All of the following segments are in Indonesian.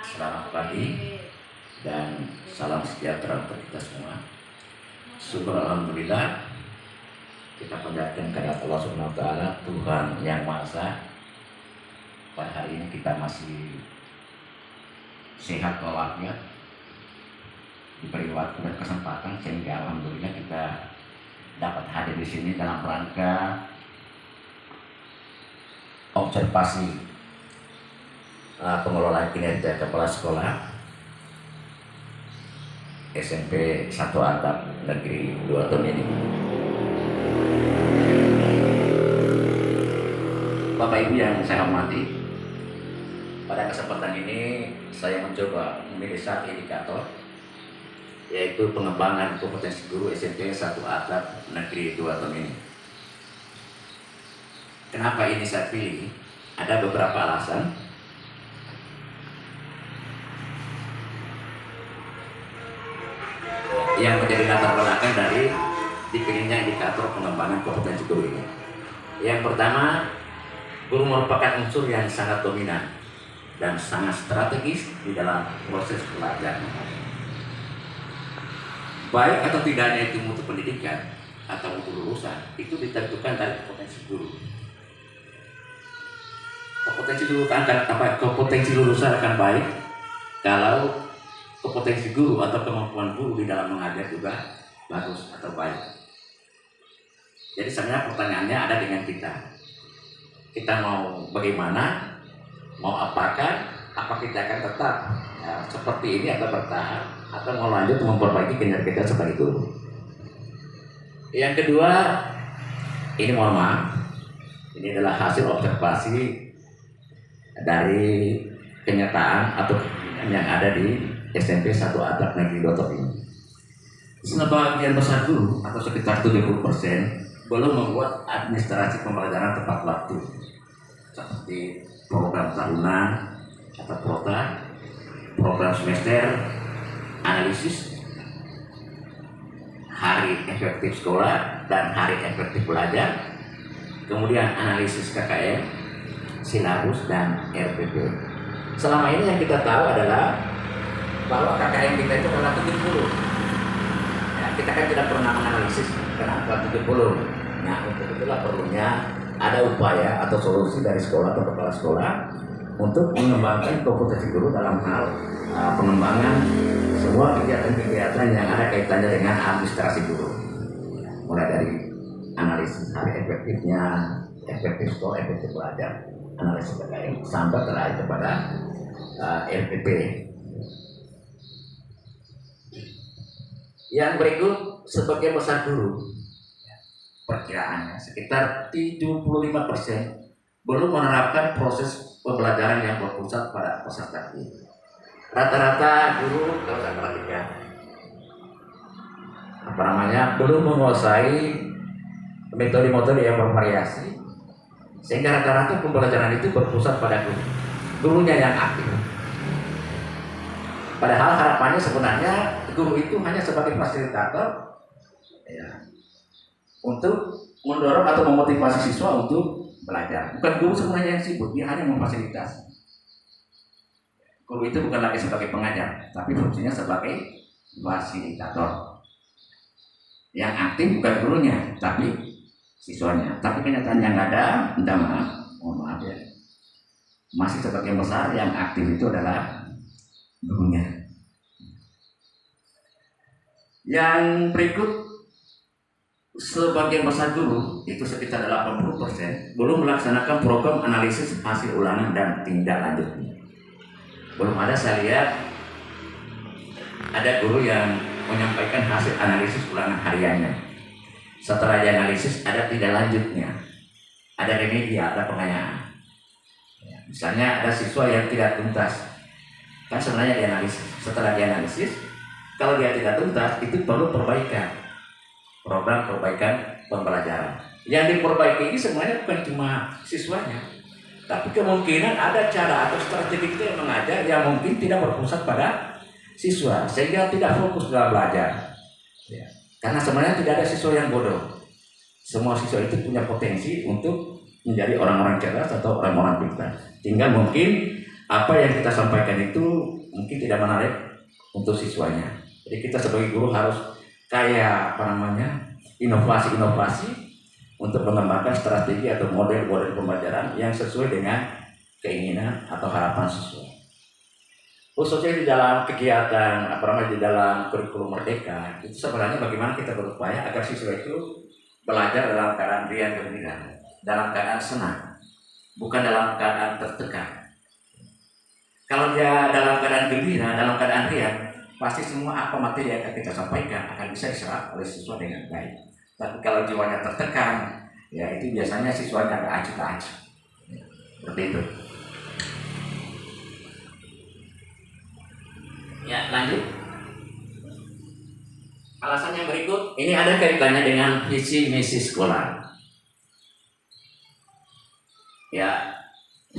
Selamat pagi dan salam sejahtera untuk kita semua. Syukur alhamdulillah kita panjatkan kepada Allah Subhanahu wa taala, Tuhan yang Maha Esa. Pada hari ini kita masih sehat walafiat, diberi waktu dan kesempatan sehingga alhamdulillah kita dapat hadir di sini dalam rangka observasi pengelolaan kinerja kepala sekolah SMP 1 Atap Negeri 2 tahun ini. Bapak Ibu yang saya hormati, pada kesempatan ini saya mencoba memilih satu indikator, yaitu pengembangan kompetensi guru SMP 1 Atap Negeri 2 tahun ini. Kenapa ini saya pilih? Ada beberapa alasan. Yang menjadi latar belakang dari dipilihnya indikator pengembangan kompetensi guru ini. Yang pertama, guru merupakan unsur yang sangat dominan dan sangat strategis di dalam proses pelajaran. Baik atau tidaknya itu mutu pendidikan atau mutu lulusan, itu ditentukan dari kompetensi guru. Kompetensi lulusan akan baik kalau kompetensi guru atau kemampuan guru di dalam mengajar juga bagus atau baik. Jadi sebenarnya pertanyaannya ada dengan kita. Kita mau bagaimana? Mau apakah? Apa kita akan tetap seperti ini atau bertahan? Atau mau lanjut memperbaiki kinerja kita sebagai guru? Yang kedua, ini mohon maaf, ini adalah hasil observasi dari kenyataan atau yang ada di SMP 1 Atap Negeri 2 tahun ini. Sebagian besar guru atau sekitar 70% belum membuat administrasi pembelajaran tepat waktu, seperti program tahunan atau program semester, analisis hari efektif sekolah dan hari efektif belajar, kemudian analisis KKM, silabus dan RPP. Selama ini yang kita tahu adalah bahwa KKM kita itu adalah 70. Ya, kita kan tidak pernah menganalisis kenapa 70. Nah, untuk itulah perlunya ada upaya atau solusi dari sekolah atau kepala sekolah untuk mengembangkan kompetensi guru dalam hal pengembangan semua kegiatan-kegiatan yang ada kaitannya dengan administrasi guru. Mulai dari analisis hari efektifnya, efektif sekolah, efektif belajar, analisis KKM, sampai terakhir kepada RPP. Yang berikut sebagian besar guru, perkiraannya sekitar 75% belum menerapkan proses pembelajaran yang berpusat pada peserta didik. Rata-rata guru, kalau saya perhatikan, belum menguasai metode-metode yang bervariasi, sehingga rata-rata pembelajaran itu berpusat pada gurunya yang aktif. Padahal harapannya sebenarnya guru itu hanya sebagai fasilitator, ya, untuk mendorong atau memotivasi siswa untuk belajar. Bukan guru sebenarnya yang sibuk, dia hanya memfasilitasi. Guru itu bukan lagi sebagai pengajar, tapi fungsinya sebagai fasilitator. Yang aktif bukan gurunya, tapi siswanya. Tapi kenyataan yang ada, minta maaf, mohon maaf ya, masih sebagian besar yang aktif itu adalah gurunya. Yang berikut, sebagian besar guru, itu sekitar 80%, belum melaksanakan program analisis hasil ulangan dan tindak lanjutnya. Belum ada, saya lihat ada guru yang menyampaikan hasil analisis ulangan hariannya. Setelah dianalisis ada tindak lanjutnya, ada remedi, ada pengayaan. Misalnya ada siswa yang tidak tuntas, kan sebenarnya dianalisis. Setelah dianalisis, kalau dia tidak tuntas, itu perlu perbaikan, program perbaikan pembelajaran. Yang diperbaiki ini sebenarnya bukan cuma siswanya, tapi kemungkinan ada cara atau strategi kita yang mengajar yang mungkin tidak berpusat pada siswa, sehingga tidak fokus dalam belajar. Ya. Karena sebenarnya tidak ada siswa yang bodoh. Semua siswa itu punya potensi untuk menjadi orang-orang cerdas atau orang-orang pintar. Tinggal mungkin apa yang kita sampaikan itu mungkin tidak menarik untuk siswanya. Jadi kita sebagai guru harus kayak inovasi-inovasi untuk mengembangkan strategi atau model-model pembelajaran yang sesuai dengan keinginan atau harapan siswa. Khususnya di dalam kegiatan di dalam kurikulum Merdeka, itu sebenarnya bagaimana kita berupaya agar siswa itu belajar dalam keadaan riang gembira, dalam keadaan senang, bukan dalam keadaan tertekan. Kalau dia dalam keadaan gembira, dalam keadaan riang, pasti semua apa materi yang akan kita sampaikan akan bisa diserap oleh siswa dengan baik. Tapi kalau jiwanya tertekan, ya itu biasanya siswanya agak acuh-acuh. Seperti itu. Ya, lanjut. Alasan yang berikut, ini ada kaitannya dengan visi misi sekolah. Ya,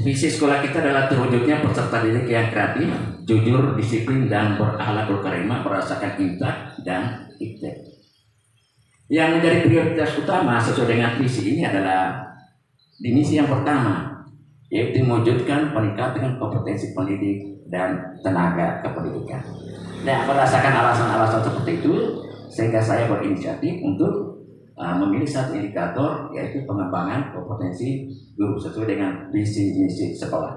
visi sekolah kita adalah terwujudnya peserta didik yang kreatif, jujur, disiplin, dan berakhlakul karimah, merasakan impact dan impact. Yang menjadi prioritas utama sesuai dengan visi ini adalah di misi yang pertama, yaitu mewujudkan peningkatan kompetensi pendidik dan tenaga kependidikan. Nah, berdasarkan alasan-alasan seperti itu, sehingga saya berinisiatif untuk memilih satu indikator, yaitu pengembangan kompetensi guru sesuai dengan visi misi sekolah.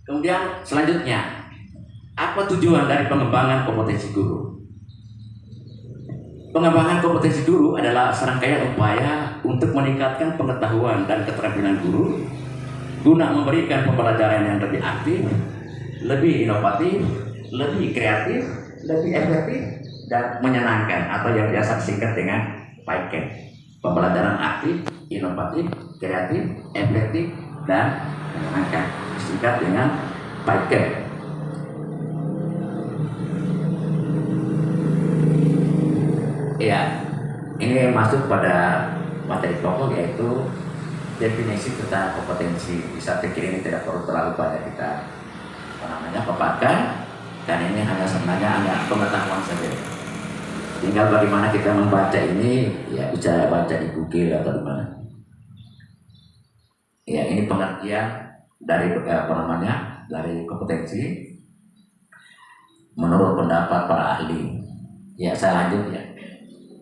Kemudian selanjutnya, apa tujuan dari pengembangan kompetensi guru? Pengembangan kompetensi guru adalah serangkaian upaya untuk meningkatkan pengetahuan dan keterampilan guru guna memberikan pembelajaran yang lebih aktif, lebih inovatif, lebih kreatif, lebih efektif, dan menyenangkan atau yang biasa disingkat dengan PICAP. Pembelajaran aktif, inovatif, kreatif, efektif, dan menyenangkan disingkat dengan PICAP. Ya, ini masuk pada materi pokok, yaitu definisi tentang kompetensi. Bisa pikir ini tidak perlu terlalu banyak kita paparkan, dan ini hanya sebenarnya hanya pengetahuan saja. Tinggal bagaimana kita membaca ini, ya bisa baca di Google atau di mana. Ya, ini pengertian dari dari kompetensi menurut pendapat para ahli. Ya, saya lanjut ya.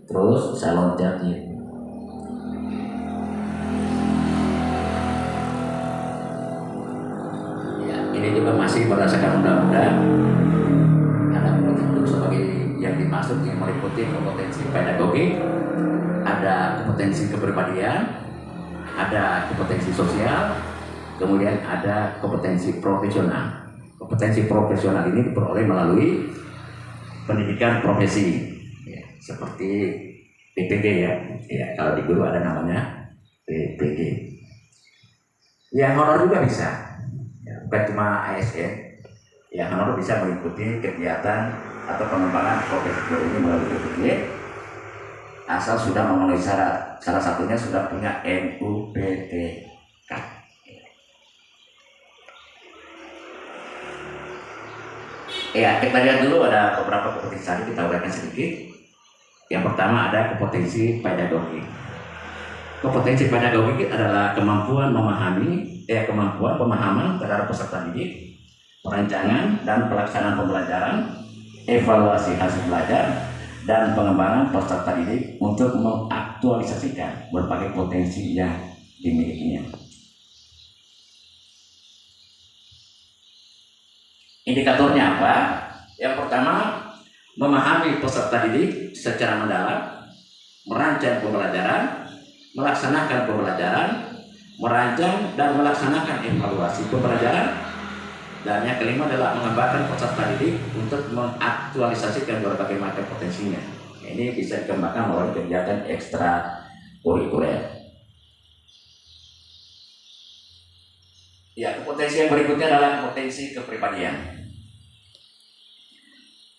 Terus saya loncat ya. Ya, ini juga masih berdasarkan undang-undang. Ada kompetensi sebagai yang dimaksud yang meliputi kompetensi pedagogi, ada kompetensi kepribadian, ada kompetensi sosial, kemudian ada kompetensi profesional. Kompetensi profesional ini diperoleh melalui pendidikan profesi. Seperti PPD ya, kalau di guru ada namanya PPD. Yang honor juga bisa, ya, bukan cuma ASN. Yang honor bisa mengikuti kegiatan atau pengembangan profesi guru ini melalui PPD, asal sudah memenuhi syarat. Salah satunya sudah punya NUPTK. Ya, kita lihat dulu ada beberapa kompetensi tadi, kita uraikan sedikit. Yang pertama ada kompetensi pedagogi. Kompetensi pedagogi adalah kemampuan pemahaman terhadap peserta didik, perancangan dan pelaksanaan pembelajaran, evaluasi hasil belajar, dan pengembangan peserta didik untuk mengaktualisasikan berbagai potensi yang dimilikinya. Indikatornya apa? Yang pertama, memahami peserta didik secara mendalam, merancang pembelajaran, melaksanakan pembelajaran, merancang dan melaksanakan evaluasi pembelajaran, dan yang kelima adalah mengembangkan peserta didik untuk mengaktualisasikan berbagai macam potensinya. Ini bisa dikembangkan melalui kegiatan ekstra kurikuler. Ya, kompetensi yang berikutnya adalah kompetensi kepribadian.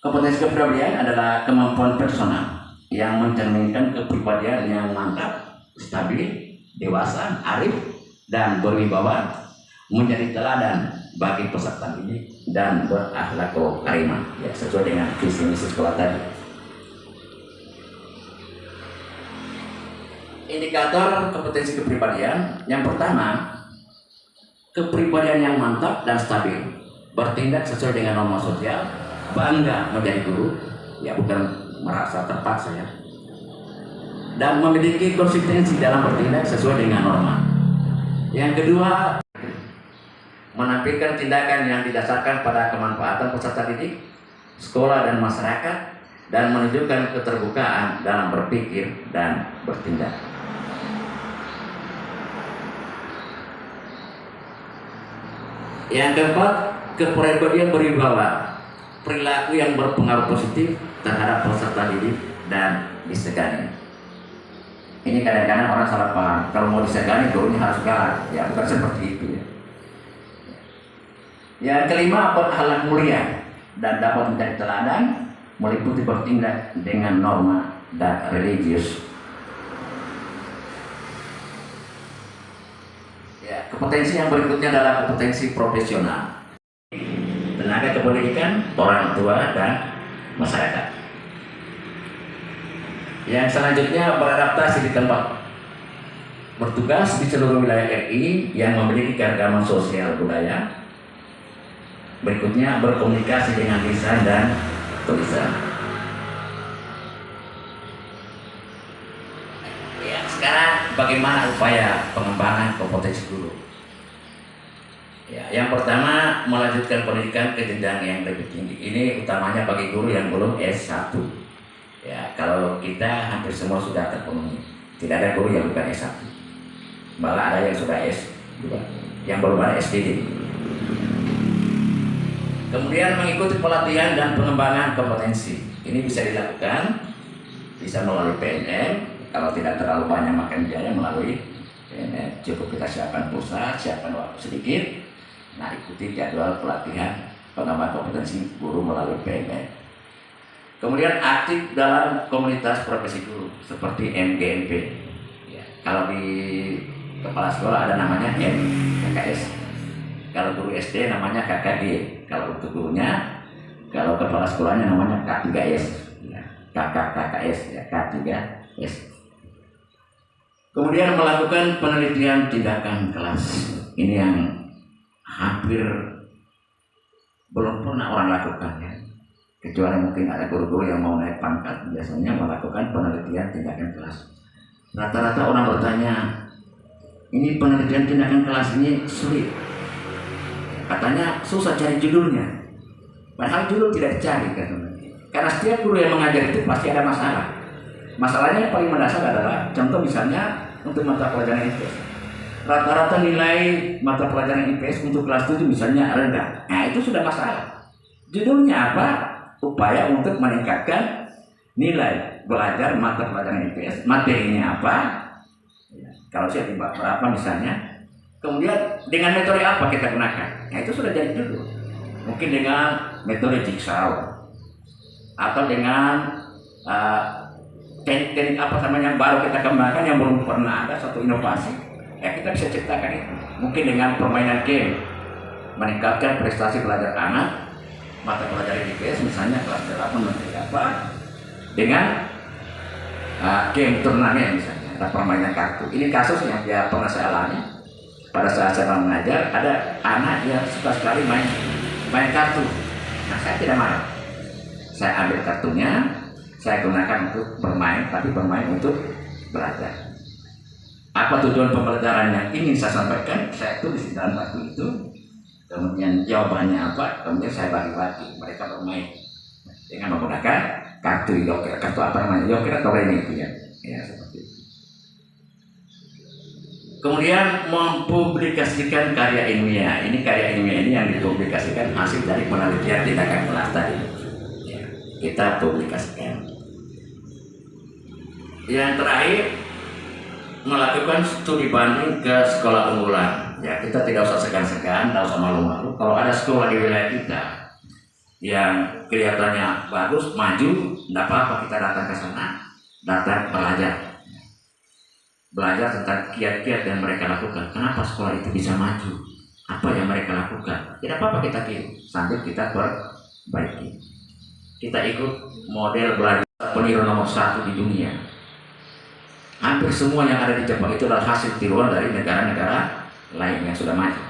Kompetensi kepribadian adalah kemampuan personal yang mencerminkan kepribadian yang mantap, stabil, dewasa, arif, dan berwibawa, menjadi teladan bagi peserta didik dan berakhlakul karimah, ya, sesuai dengan visi misi sekolah tadi. Indikator kompetensi kepribadian yang pertama, kepribadian yang mantap dan stabil, bertindak sesuai dengan norma sosial, bangga menjadi guru, ya bukan merasa terpaksa ya, dan memiliki konsistensi dalam bertindak sesuai dengan norma. Yang kedua, menampilkan tindakan yang didasarkan pada kemanfaatan peserta didik, sekolah dan masyarakat, dan menunjukkan keterbukaan dalam berpikir dan bertindak. Yang keempat, kepribadian berwibawa, perilaku yang berpengaruh positif terhadap peserta didik dan disegani. Ini kadang-kadang orang salah paham, kalau mau disegani gurunya harus galak, ya bukan seperti itu ya. Yang kelima, berakhlak mulia dan dapat menjadi teladan, meliputi bertindak dengan norma dan religius. Ya, kompetensi yang berikutnya adalah kompetensi profesional, tenaga kependidikan, orang tua dan masyarakat. Yang selanjutnya, beradaptasi di tempat bertugas di seluruh wilayah RI yang memiliki keragaman sosial budaya. Berikutnya, berkomunikasi dengan lisan dan tulisan. Ya, sekarang bagaimana upaya pengembangan kompetensi guru? Ya, yang pertama, melanjutkan pendidikan ke jenjang yang lebih tinggi. Ini utamanya bagi guru yang belum S1. Ya, kalau kita hampir semua sudah terpenuhi. Tidak ada guru yang bukan S1. Malah ada yang sudah S2, yang belum ada SDD. Kemudian mengikuti pelatihan dan pengembangan kompetensi. Ini bisa dilakukan, bisa melalui PNM. Kalau tidak terlalu banyak makan biaya melalui PNM. Cukup kita siapkan pulsa, siapkan waktu sedikit. Nah, ikuti jadwal pelatihan pengembangan kompetensi guru melalui PNM. Kemudian aktif dalam komunitas profesi guru seperti MGNP. Ya, kalau di kepala sekolah ada namanya MKKS. Kalau guru SD namanya KKD. Kalau untuk gurunya, kalau kepala sekolahnya namanya K3S. Ya, KKKS, ya, K3S. Kemudian melakukan penelitian tindakan kelas. Ini yang hampir belum pernah orang lakukan ya. Kecuali mungkin ada guru-guru yang mau naik pangkat, biasanya melakukan penelitian tindakan kelas. Rata-rata orang bertanya, ini penelitian tindakan kelas ini sulit. Katanya susah cari judulnya. Padahal judul tidak dicari kan. Karena setiap guru yang mengajar itu pasti ada masalah. Masalahnya yang paling mendasar adalah, contoh misalnya untuk mata pelajaran IPS. Rata-rata nilai mata pelajaran IPS untuk kelas 7 misalnya rendah. Nah, itu sudah masalah. Judulnya apa? Upaya untuk meningkatkan nilai belajar mata pelajaran IPS, materinya apa, ya, kalau saya tiba berapa misalnya, kemudian dengan metode apa kita gunakan, nah itu sudah jadi judul. Mungkin dengan metode jigsaw atau dengan teknik apa namanya yang baru kita kembangkan yang belum pernah ada satu inovasi, ya kita bisa ciptakan itu. Mungkin dengan permainan game meningkatkan prestasi belajar anak mata pelajaran IPS misalnya kelas 8 nanti apa dengan game turnamen misalnya, ada permainan kartu. Ini kasus yang ya pernah saya alami pada saat saya mengajar. Ada anak yang suka sekali main kartu. Nah, saya tidak marah. Saya ambil kartunya, saya gunakan untuk bermain, tapi bermain untuk belajar. Apa tujuan pembelajaran yang ingin saya sampaikan, saya tulis di dalam kartu itu. Kemudian jawabannya apa, kemudian saya bagi-bagi, mereka bermain dengan menggunakan kartu joker, kartu apa namanya, joker atau rene itu ya, seperti itu. Kemudian mempublikasikan karya ilmiah. Ini karya ilmiah ini yang dipublikasikan hasil dari penelitian tindakan kelas tadi. Ya, kita publikasikan. Yang terakhir, melakukan studi banding ke sekolah unggulan. Ya, kita tidak usah segan-segan, tidak usah malu-malu. Kalau ada sekolah di wilayah kita yang kelihatannya bagus, maju, tidak apa-apa kita datang ke sana, datang belajar tentang kiat-kiat yang mereka lakukan. Kenapa sekolah itu bisa maju? Apa yang mereka lakukan? Tidak apa-apa kita kirim, sambil kita perbaiki. Kita ikut model belajar peniru nomor 1 di dunia. Hampir semua yang ada di Jepang itu adalah hasil tiruan dari negara-negara lain yang sudah maju.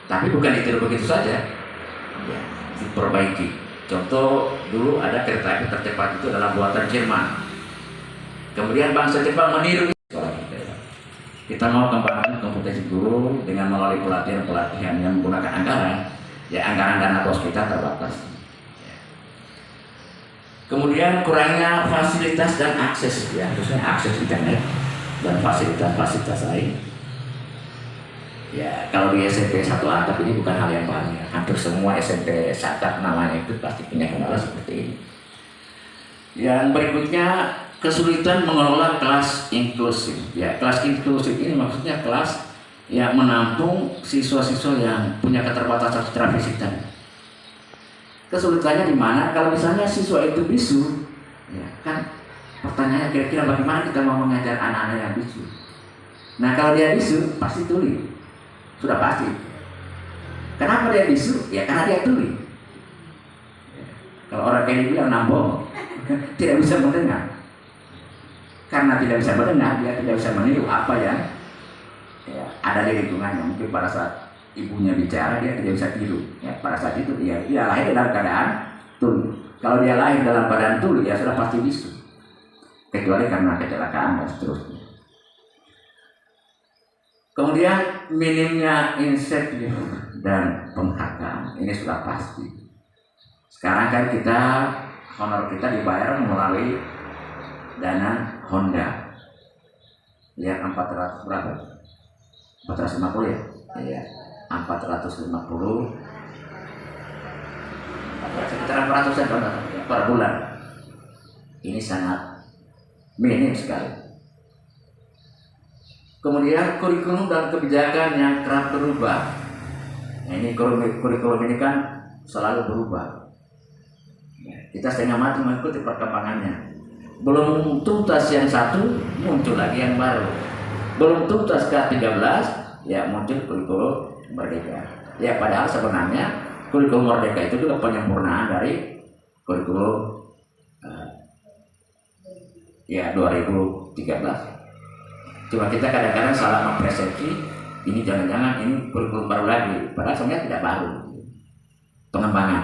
Tapi bukan ditiru begitu saja, ya, diperbaiki. Contoh, dulu ada kereta api tercepat itu adalah buatan Jerman. Kemudian bangsa Jepang meniru sekolah kita. Kita mau kembangkan kompetensi guru dengan melalui pelatihan-pelatihan yang menggunakan anggaran. Ya, anggaran dana bos kita terbatas. Kemudian kurangnya fasilitas dan akses, ya, khususnya akses internet dan fasilitas-fasilitas lain. Ya, kalau di SMP 1 atap ini bukan hal yang baru. Ya. Hampir semua SMP 1 namanya itu pasti punya kendala seperti ini. Yang berikutnya, kesulitan mengelola kelas inklusif. Ya, kelas inklusif ini maksudnya kelas yang menampung siswa-siswa yang punya keterbatasan secara fisik tadi. Kesulitannya di mana? Kalau misalnya siswa itu bisu, ya kan pertanyaannya kira-kira bagaimana kita mau mengajar anak-anak yang bisu? Nah, kalau dia bisu pasti tuli, sudah pasti. Kenapa dia bisu? Ya karena dia tuli. Kalau orang kayak bilang nambong, tidak bisa mendengar. Karena tidak bisa mendengar, dia tidak bisa meniru apa yang ya, ada di lingkungannya. Mungkin pada saat ibunya bicara dia tidak bisa tiru. Ya, pada saat itu dia lahir dalam keadaan tuli. Kalau dia lahir dalam keadaan tuli, ya sudah pasti bisu. Kecuali karena kecelakaan dan seterusnya. Kemudian minimnya insentif dan penghargaan, ini sudah pasti. Sekarang kan honor kita dibayar melalui dana Honda. Ya, 400 berapa? 450 ya? Iya. 450 sekitar 400-an per bulan. Ini sangat minim sekali. Kemudian kurikulum dan kebijakan yang kerap berubah. Nah, ini kurikulum ini kan selalu berubah. Kita setengah mati mengikuti perkembangannya. Belum tuntas yang satu, muncul lagi yang baru. Belum tuntas ke-13, ya muncul kurikulum Merdeka. Ya, padahal sebenarnya kurikulum Merdeka itu juga penyempurnaan dari kurikulum ya 2013. Cuma kita kadang-kadang salah mempersepsi ini jangan-jangan ini kurikulum baru lagi, padahal sebenarnya tidak baru. Pengembangan.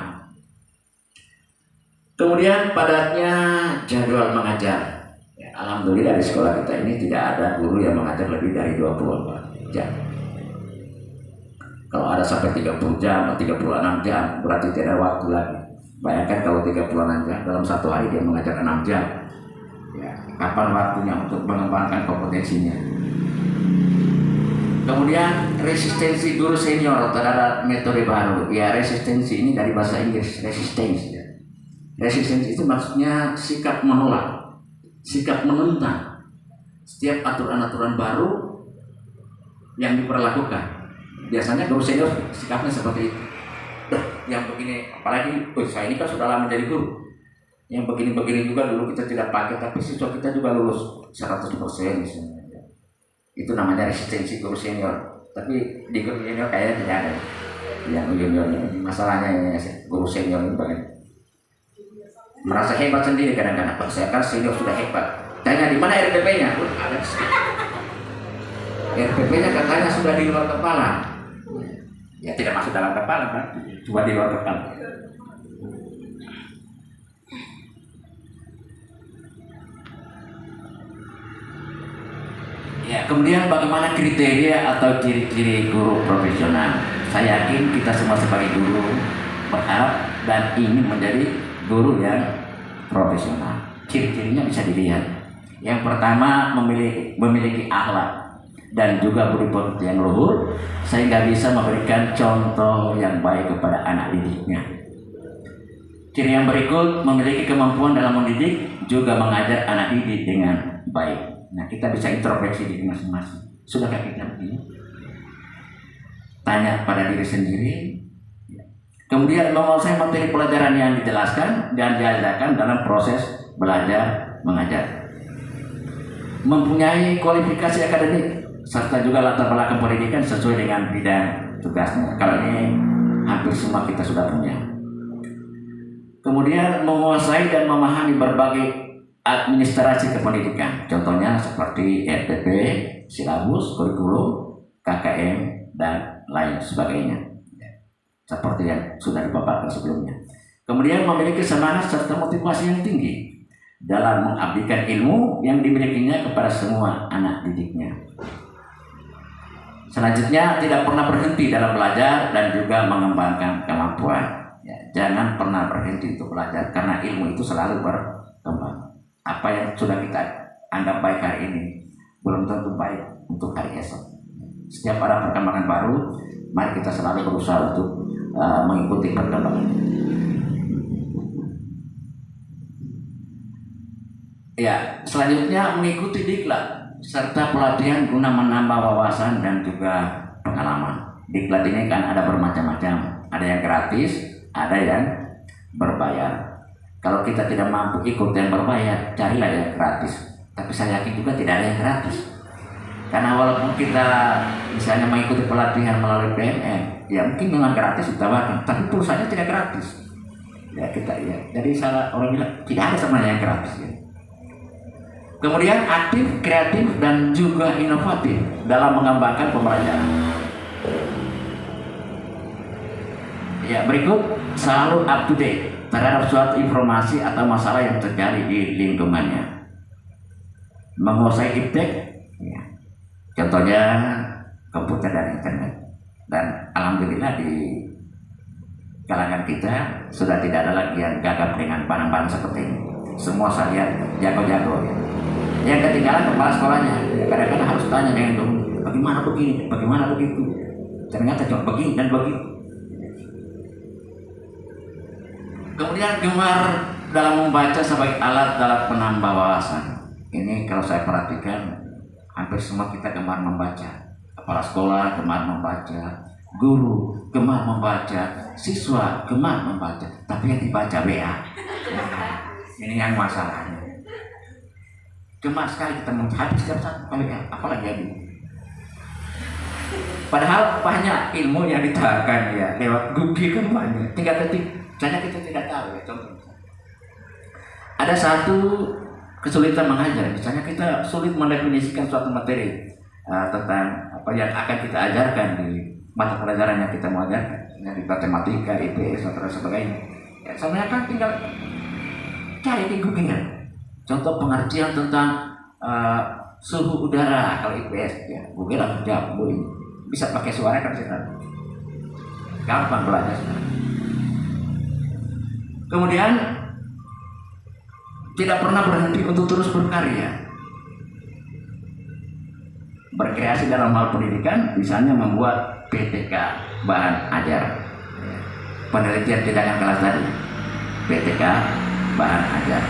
Kemudian padatnya jadwal mengajar. Ya, alhamdulillah di sekolah kita ini tidak ada guru yang mengajar lebih dari 24 jam. Kalau ada sampai 30 jam atau 36 jam berarti tidak ada waktu lagi. Bayangkan kalau 36 jam dalam satu hari dia mengajar 6 jam. Ya, kapan waktunya untuk mengembangkan kompetensinya? Kemudian resistensi guru senior terhadap metode baru. Ya, resistensi ini dari bahasa Inggris, resistance. Ya. Resistensi itu maksudnya sikap menolak, sikap menentang setiap aturan-aturan baru yang diperlakukan. Biasanya guru senior sikapnya seperti itu. Yang begini, apalagi saya ini kan sudah lama menjadi guru. Yang begini-begini juga dulu kita tidak pakai, tapi siswa kita juga lulus 100% misalnya. Itu namanya resistensi guru senior. Tapi di guru senior kayaknya tidak ada. Yang junior ini masalahnya ini guru senior itu bagaimana? Merasa hebat sendiri kadang-kadang. Saya kan senior sudah hebat. Tanya di mana RPP-nya? Ada. RPP-nya katanya sudah di luar kepala. Ya tidak masuk dalam kepala kan, cuma di luar kepala. Ya, kemudian bagaimana kriteria atau ciri-ciri guru profesional? Saya yakin kita semua sebagai guru berharap dan ingin menjadi guru yang profesional. Ciri-cirinya bisa dilihat. Yang pertama, memiliki akhlak dan juga budi pekerti yang luhur, sehingga bisa memberikan contoh yang baik kepada anak didiknya. Ciri yang berikut, memiliki kemampuan dalam mendidik, juga mengajar anak didik dengan baik. Nah, kita bisa introspeksi diri masing-masing. Sudahkah kita begini? Tanya pada diri sendiri. Kemudian menguasai materi pelajaran yang dijelaskan dan diajarkan dalam proses belajar mengajar. Mempunyai kualifikasi akademik serta juga latar belakang pendidikan sesuai dengan bidang tugasnya. Kalau ini hampir semua kita sudah punya. Kemudian menguasai dan memahami berbagai administrasi kependidikan, contohnya seperti RTP, silabus, kurikulum, KKM, dan lain sebagainya, seperti yang sudah dipaparkan sebelumnya. Kemudian memiliki semangat serta motivasi yang tinggi dalam mengabdikan ilmu yang dimilikinya kepada semua anak didiknya. Selanjutnya, tidak pernah berhenti dalam belajar dan juga mengembangkan kemampuan. Jangan pernah berhenti untuk belajar, karena ilmu itu selalu berkembang. Apa yang sudah kita anggap baik hari ini belum tentu baik untuk hari esok. Setiap ada perkembangan baru, mari kita selalu berusaha untuk mengikuti perkembangan. Ya, selanjutnya mengikuti diklat serta pelatihan guna menambah wawasan dan juga pengalaman. Diklat ini kan ada bermacam-macam, ada yang gratis, ada yang berbayar. Kalau kita tidak mampu ikut yang berbayar, carilah yang gratis. Tapi saya yakin juga tidak ada yang gratis. Karena walaupun kita misalnya mengikuti pelatihan melalui PMN, ya mungkin dengan gratis ditawarkan, tapi perusahaannya tidak gratis. Ya kita ya. Jadi salah orang bilang tidak ada sebenarnya yang gratis. Ya. Kemudian aktif, kreatif, dan juga inovatif dalam mengembangkan pembelajaran. Ya, berikut selalu up to date terhadap suatu informasi atau masalah yang terjadi di lingkungannya. Menguasai iptek, ya. Contohnya komputer dan internet. Dan alhamdulillah di kalangan kita sudah tidak ada lagi yang gagap dengan barang-barang seperti ini. Semua saya lihat jago-jago. Ya. Yang ketinggalan kepala sekolahnya, kadang-kadang harus tanya dengan dulu, bagaimana begini, bagaimana begitu. Ternyata cuma begini dan begitu. Kemudian gemar dalam membaca sebagai alat dalam penambah wawasan. Ini kalau saya perhatikan, hampir semua kita gemar membaca. Kepala sekolah gemar membaca, guru gemar membaca, siswa gemar membaca, tapi yang dibaca BA. Ini yang masalahnya. Gemar sekali kita habis setiap satu kali, apalagi ini. Padahal banyak ilmu yang ditawarkan ya lewat Google kan banyak. 3 detik saja kita tidak tahu ya. Contoh, ada satu kesulitan mengajar, misalnya kita sulit mendefinisikan suatu materi tentang apa yang akan kita ajarkan di mata pelajaran yang kita mau ajarkan, di matematika, IPS atau sebagainya. Ya, sebenarnya kan tinggal cari di Google. Contoh pengertian tentang suhu udara kalau IPS, ya Google langsung jawab, bisa pakai suara kan kita. Gampang belajar. Kemudian tidak pernah berhenti untuk terus berkarya. Berkreasi dalam hal pendidikan, misalnya membuat PTK bahan ajar. Penelitian tindakan kelas tadi, PTK bahan ajar.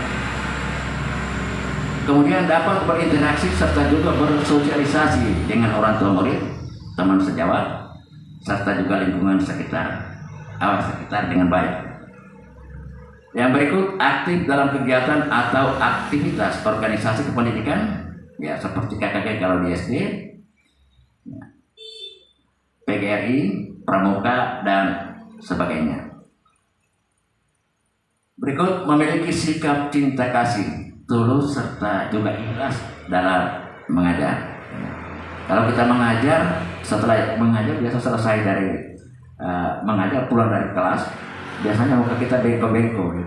Kemudian dapat berinteraksi serta juga bersosialisasi dengan orang tua murid, teman sejawat, serta juga lingkungan sekitar dengan baik. Yang berikut aktif dalam kegiatan atau aktivitas organisasi kependidikan, ya seperti KKG kalau di SD, PGRI, Pramuka, dan sebagainya. Berikut memiliki sikap cinta kasih, tulus serta juga ikhlas dalam mengajar. Kalau kita mengajar, setelah mengajar biasa selesai dari mengajar pulang dari kelas, biasanya muka kita bengko-bengko ya.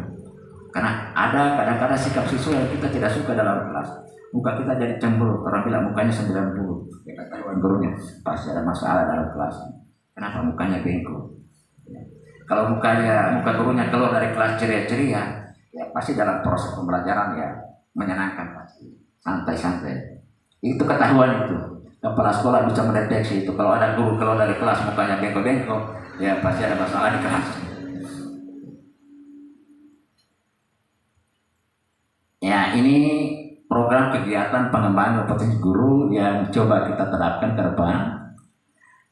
Karena ada kadang-kadang sikap siswa yang kita tidak suka dalam kelas. Muka kita jadi cemberut, orang bilang mukanya 90. Ya kata gurunya, pasti ada masalah dalam kelas. Kenapa mukanya bengko? Ya. Kalau muka gurunya keluar dari kelas ceria-ceria, ya pasti dalam proses pembelajaran ya menyenangkan, pasti santai-santai. Itu ketahuan itu. Kepala sekolah bisa mendeteksi itu. Kalau ada guru keluar dari kelas mukanya bengko-bengko, ya pasti ada masalah di kelas. Ya, ini program kegiatan pengembangan kompetensi guru yang coba kita terapkan ke depan.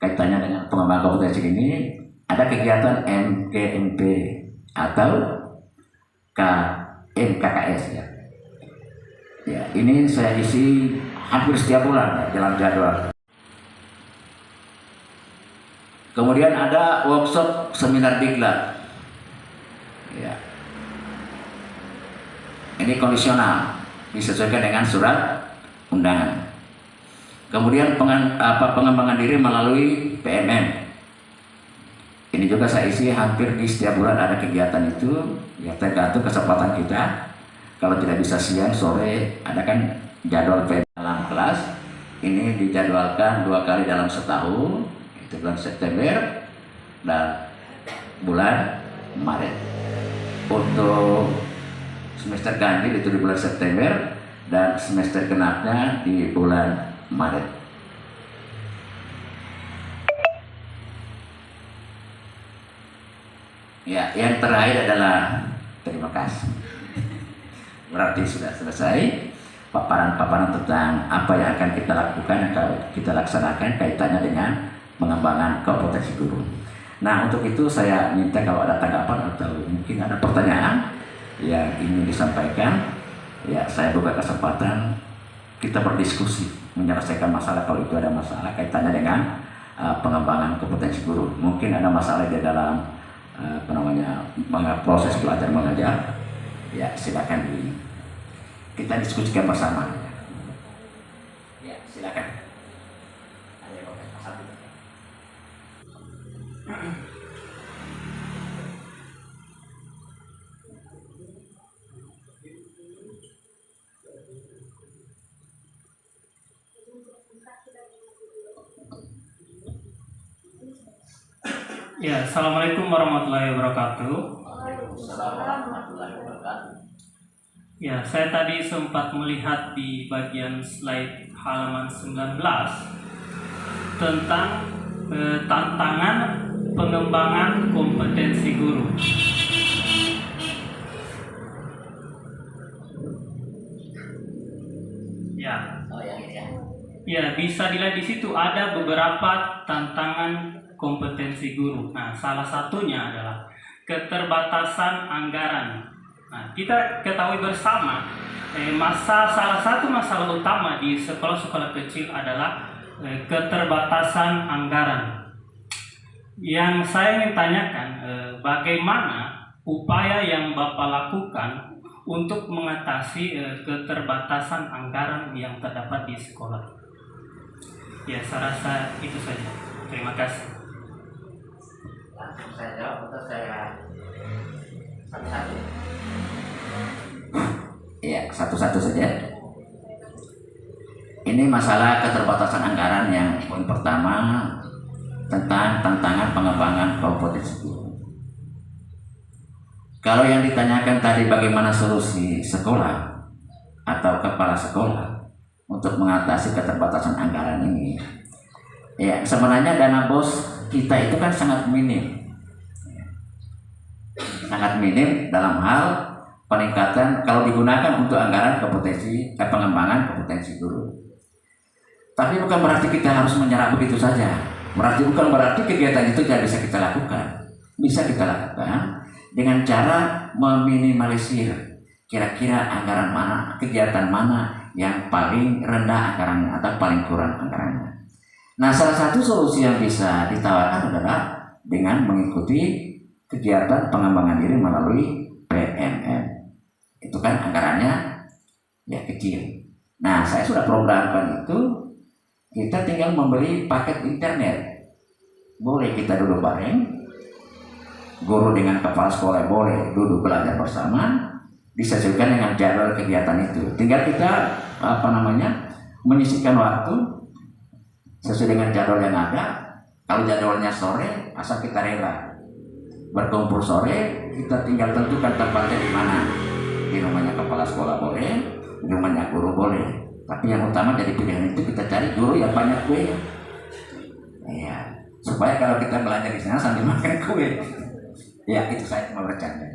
Kaitannya dengan pengembangan kompetensi ini, ada kegiatan MKMP atau KKS ya. Ya, ini saya isi hampir setiap bulan ya, dalam jadwal. Kemudian ada workshop seminar diklat. Ya. Ini kondisional. disesuaikan dengan surat undangan. Kemudian pengembangan diri melalui PMM. Ini juga saya isi hampir di setiap bulan ada kegiatan itu, ya tergantung kesempatan kita. Kalau tidak bisa siang, sore, ada kan jadwal PMM dalam kelas. Ini dijadwalkan 2 kali dalam setahun, itu bulan September dan bulan Maret. Untuk semester ganjil itu di bulan September dan semester genapnya di bulan Maret. Ya, yang terakhir adalah terima kasih. Berarti sudah selesai paparan-paparan tentang apa yang akan kita lakukan, atau kita laksanakan kaitannya dengan pengembangan kompetensi guru. Nah, untuk itu saya minta kalau ada tanggapan atau mungkin ada pertanyaan yang ingin disampaikan, ya saya buka kesempatan kita berdiskusi menyelesaikan masalah kalau itu ada masalah kaitannya dengan pengembangan kompetensi guru. Mungkin ada masalah di dalam proses belajar mengajar, ya silakan kita diskusikan bersama. Ya silakan. Ya, Assalamualaikum warahmatullahi wabarakatuh. Ya, saya tadi sempat melihat di bagian slide halaman 19 tentang tantangan pengembangan kompetensi guru. Ya. Ya, bisa dilihat di situ ada beberapa tantangan kompetensi guru. Nah, salah satunya adalah keterbatasan anggaran. Nah, kita ketahui bersama, salah satu masalah utama di sekolah-sekolah kecil adalah keterbatasan anggaran. Yang saya ingin tanyakan, bagaimana upaya yang Bapak lakukan untuk mengatasi keterbatasan anggaran yang terdapat di sekolah? Ya, saya rasa itu saja. Terima kasih. Langsung saya jawab atau saya satu-satu? Ya, satu-satu saja. Ini masalah keterbatasan anggaran yang poin pertama tentang tantangan pengembangan kompetensi guru. Kalau yang ditanyakan tadi bagaimana solusi sekolah atau kepala sekolah untuk mengatasi keterbatasan anggaran ini, ya sebenarnya dana BOS kita itu kan sangat minim dalam hal peningkatan kalau digunakan untuk anggaran pengembangan kompetensi guru. Tapi bukan berarti kita harus menyerah begitu saja. Bukan berarti kegiatan itu tidak bisa kita lakukan. Bisa kita lakukan dengan cara meminimalisir kira-kira anggaran mana, kegiatan mana yang paling rendah anggarannya atau paling kurang anggarannya. Nah, salah satu solusi yang bisa ditawarkan adalah dengan mengikuti kegiatan pengembangan diri melalui PMM. Itu kan anggarannya ya kecil. Nah, saya sudah programkan itu, kita tinggal membeli paket internet. Boleh kita duduk bareng, guru dengan kepala sekolah boleh duduk belajar bersama, disesuaikan dengan jadwal kegiatan itu. Tinggal kita menyisihkan waktu sesuai dengan jadwal yang ada. Kalau jadwalnya sore, asal kita rela berkumpul sore, kita tinggal tentukan tempatnya di mana. Di rumahnya kepala sekolah boleh, di rumahnya guru boleh. Tapi yang utama dari pilihan itu kita cari guru yang banyak kue. Ya, supaya kalau kita belajar di sana sambil makan kue. Ya, itu saya cuma bercanda.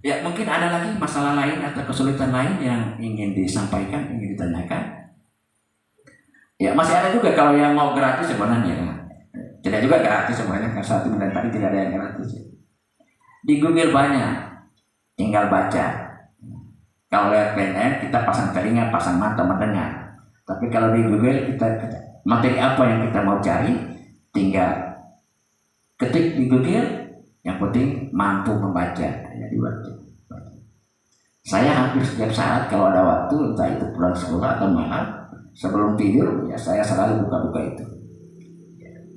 Ya, mungkin ada lagi masalah lain atau kesulitan lain yang ingin disampaikan, ingin ditanyakan. Ya, masih ada juga kalau yang mau gratis sebenarnya. Tidak juga gratis sebenarnya, karena satu bulan tadi tidak ada yang gratis. Di Google banyak, tinggal baca. Kalau lihat PNN kita pasang telinga, pasang mata mendengar. Tapi kalau di Google kita materi apa yang kita mau cari, tinggal ketik di Google. Yang penting mampu membaca. Ya, dibaca. Saya hampir setiap saat kalau ada waktu, entah itu pulang sekolah atau malam, sebelum tidur ya saya selalu buka-buka itu,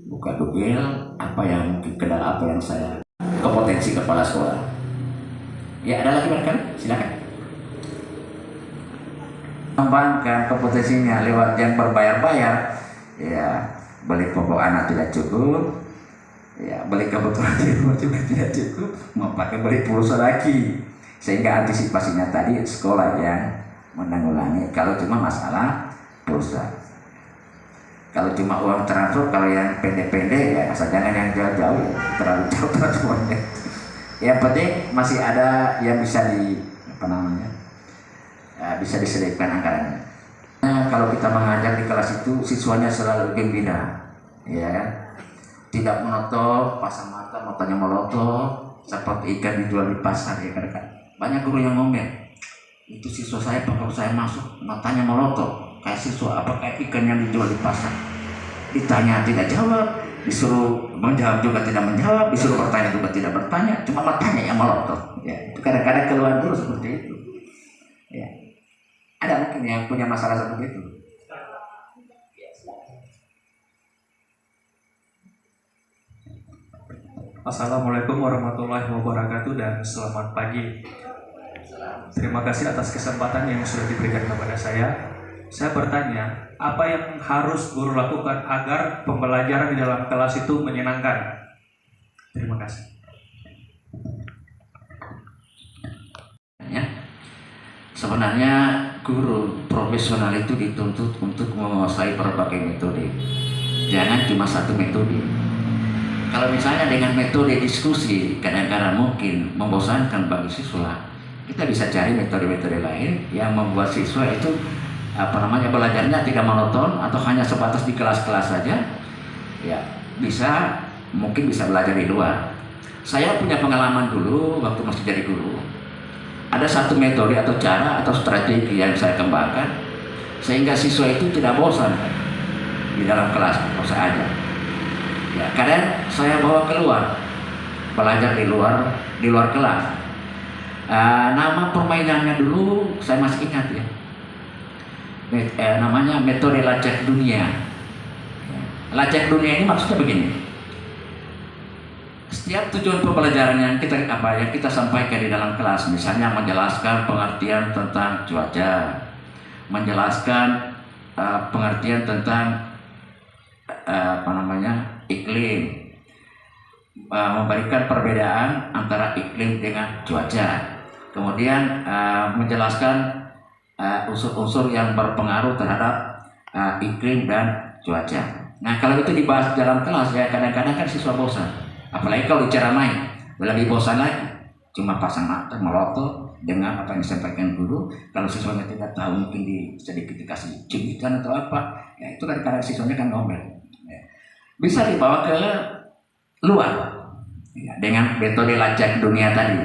buka Google apa yang mungkin kendala apa yang saya kompetensi kepala sekolah. Ya, ada lagi barangkali? Silakan. Mengembangkan kompetensinya lewat yang berbayar-bayar, ya beli pokok anak tidak cukup, ya beli kebutuhan di rumah juga tidak cukup, mau pakai beli pulsa lagi, sehingga antisipasinya tadi sekolah yang menanggulangi kalau cuma masalah pulsa. Kalau cuma uang transfer, kalau yang pendek-pendek ya asal jangan yang jauh-jauh, ya, terlalu jauh transfernya. Yang penting masih ada yang bisa bisa diselipkan anggarannya. Nah, kalau kita mengajar di kelas itu siswanya selalu gembira, ya, tidak monoton, pasang mata matanya melotot seperti ikan dijual di pasar, ya kan? Banyak guru yang ngomel, itu siswa saya waktu saya masuk matanya melotot kayak siswa apa kayak ikan yang dijual di pasar. Ditanya tidak jawab, disuruh menjawab juga tidak menjawab, disuruh bertanya juga tidak bertanya, cuma matanya yang melotot. Ya, itu kadang-kadang keluar dulu seperti itu. Ya. Ada mungkin yang punya masalah seperti itu. Assalamualaikum warahmatullahi wabarakatuh dan selamat pagi. Terima kasih atas kesempatan yang sudah diberikan kepada saya. Saya bertanya, apa yang harus guru lakukan agar pembelajaran di dalam kelas itu menyenangkan? Terima kasih. Sebenarnya guru profesional itu dituntut untuk menguasai berbagai metode. Jangan cuma satu metode. Kalau misalnya dengan metode diskusi kadang-kadang mungkin membosankan bagi siswa, kita bisa cari metode-metode lain yang membuat siswa itu belajarnya tidak monoton atau hanya sebatas di kelas-kelas saja. Ya, mungkin bisa belajar di luar. Saya punya pengalaman dulu waktu masih jadi guru. Ada satu metode atau cara atau strategi yang saya kembangkan sehingga siswa itu tidak bosan di dalam kelas kalau saya ajar. Ya, kadang saya bawa keluar belajar di luar kelas. Nama permainannya dulu saya masih ingat ya. Namanya metode lacak dunia. Lacak dunia ini maksudnya begini. Setiap tujuan pembelajaran yang kita sampaikan di dalam kelas, misalnya menjelaskan pengertian tentang cuaca, menjelaskan pengertian tentang iklim, memberikan perbedaan antara iklim dengan cuaca, kemudian menjelaskan unsur-unsur yang berpengaruh terhadap iklim dan cuaca. Nah, kalau itu dibahas dalam kelas ya kadang-kadang kan siswa bosan. Apalagi kalau diceramai, lebih bosan lagi. Cuma pasang mata, melotot dengan apa yang disampaikan guru. Kalau siswanya tidak tahu mungkin sedikit dikasih cubitan atau apa. Ya itu kadang-kadang siswanya kan ngomel. Ya. Bisa dibawa ke luar ya, dengan metode lacak dunia tadi.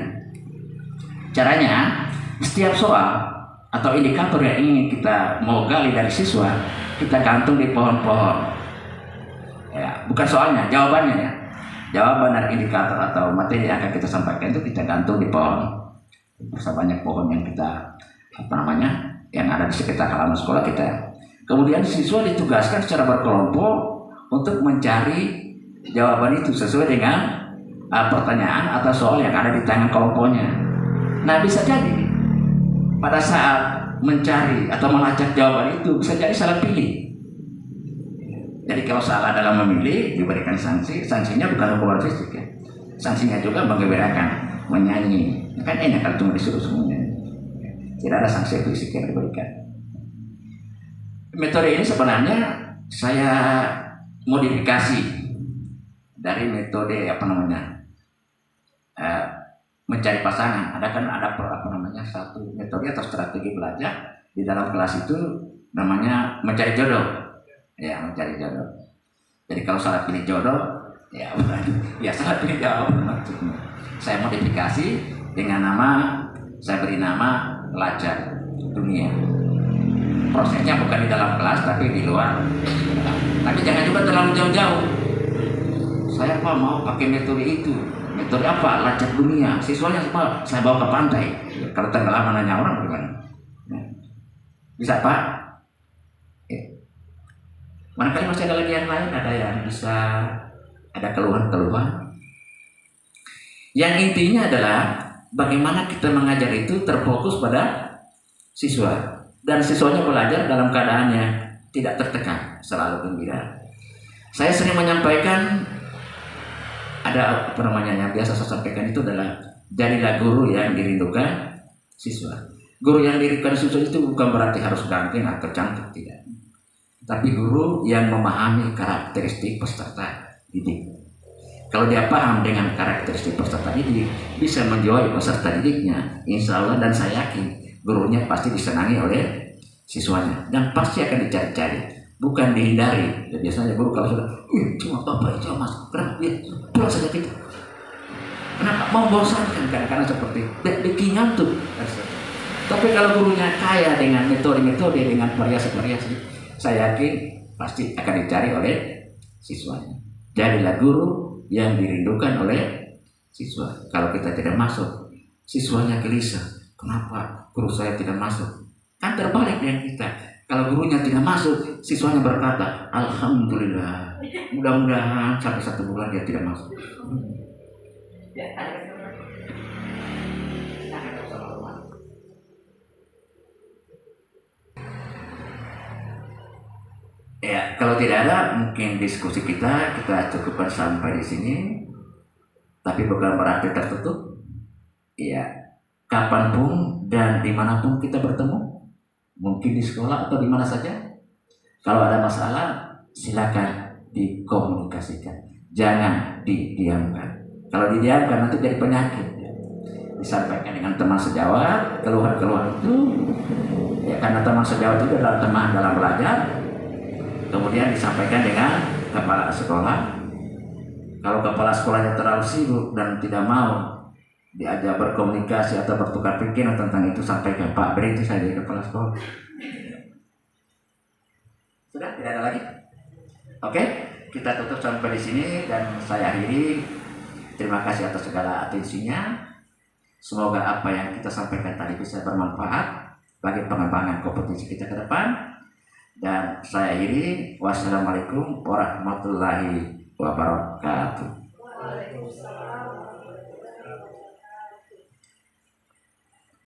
Caranya, setiap soal atau indikator yang ingin kita mau gali dari siswa, kita gantung di pohon-pohon. Ya, bukan soalnya, jawabannya ya. Jawaban dari indikator atau materi yang akan kita sampaikan itu kita gantung di pohon. Sebanyak pohon yang yang ada di sekitar halaman sekolah kita. Kemudian siswa ditugaskan secara berkelompok untuk mencari jawaban itu sesuai dengan pertanyaan atau soal yang ada di tangan kelompoknya. Nah, bisa jadi pada saat mencari atau melacak jawaban itu bisa jadi salah pilih. Jadi kalau salah dalam memilih diberikan sanksi, sanksinya bukan hukuman fisik ya. Sanksinya juga menggembirakan, menyanyi. Kan enak kalau cuma disuruh semuanya. Tidak ada sanksi fisik yang diberikan. Metode ini sebenarnya saya modifikasi dari metode mencari pasangan. Ada satu metode atau strategi belajar di dalam kelas itu namanya mencari jodoh. Ya, mencari jodoh. Jadi kalau salah pilih jodoh, ya salah pilih jawaban maksudnya. Saya modifikasi dengan saya beri nama lacak dunia. Prosesnya bukan di dalam kelas tapi di luar. Tapi jangan juga terlalu jauh-jauh. Saya mau pakai metode itu. Metode apa? Lacak dunia. Siswanya semua saya bawa ke pantai. Kalau tenggelam nanya orang gimana? Bisa Pak? Manakala masih ada lagi yang lain, ada yang bisa ada keluhan-keluhan. Yang intinya adalah bagaimana kita mengajar itu terfokus pada siswa dan siswanya belajar dalam keadaannya tidak tertekan, selalu gembira. Saya sering menyampaikan ada apa namanya yang biasa saya sampaikan itu adalah jadilah guru yang dirindukan siswa. Guru yang dirindukan siswa itu bukan berarti harus ganteng atau cantik, tidak. Tapi guru yang memahami karakteristik peserta didik. Kalau dia paham dengan karakteristik peserta didik, bisa menjauhi peserta didiknya, insya Allah, dan saya yakin gurunya pasti disenangi oleh siswanya dan pasti akan dicari-cari, bukan dihindari. Dan biasanya guru kalau sudah, cuma bapak itu mas, kenapa dia pulang saja kita? Kenapa mau bosankan? Kadang-kadang seperti bikingan tuh. Tapi kalau gurunya kaya dengan metode-metode, dengan variasi-variasi, saya yakin pasti akan dicari oleh siswanya. Jadilah guru yang dirindukan oleh siswa. Kalau kita tidak masuk, siswanya gelisah. Kenapa guru saya tidak masuk? Kan terbalik dengan kita. Kalau gurunya tidak masuk, siswanya berkata, alhamdulillah, mudah-mudahan sampai 1 bulan dia tidak masuk. Ya, kalau tidak ada, mungkin diskusi kita cukupkan sampai di sini. Tapi bukan berarti tertutup. Ya, kapanpun dan dimanapun kita bertemu, mungkin di sekolah atau di mana saja. Kalau ada masalah, silakan dikomunikasikan, jangan didiamkan. Kalau didiamkan nanti jadi penyakit. Disampaikan dengan teman sejawat, keluhan-keluhan itu, ya karena teman sejawat itu adalah teman dalam belajar. Kemudian disampaikan dengan kepala sekolah. Kalau kepala sekolahnya terlalu sibuk dan tidak mau diajak berkomunikasi atau bertukar pikiran tentang itu, sampaikan, Pak, berhenti saya jadi kepala sekolah. Sudah, tidak ada lagi. Oke, kita tutup sampai di sini dan saya akhiri. Terima kasih atas segala atensinya. Semoga apa yang kita sampaikan tadi bisa bermanfaat bagi pengembangan kompetensi kita ke depan. Dan saya akhiri, wassalamualaikum warahmatullahi wabarakatuh.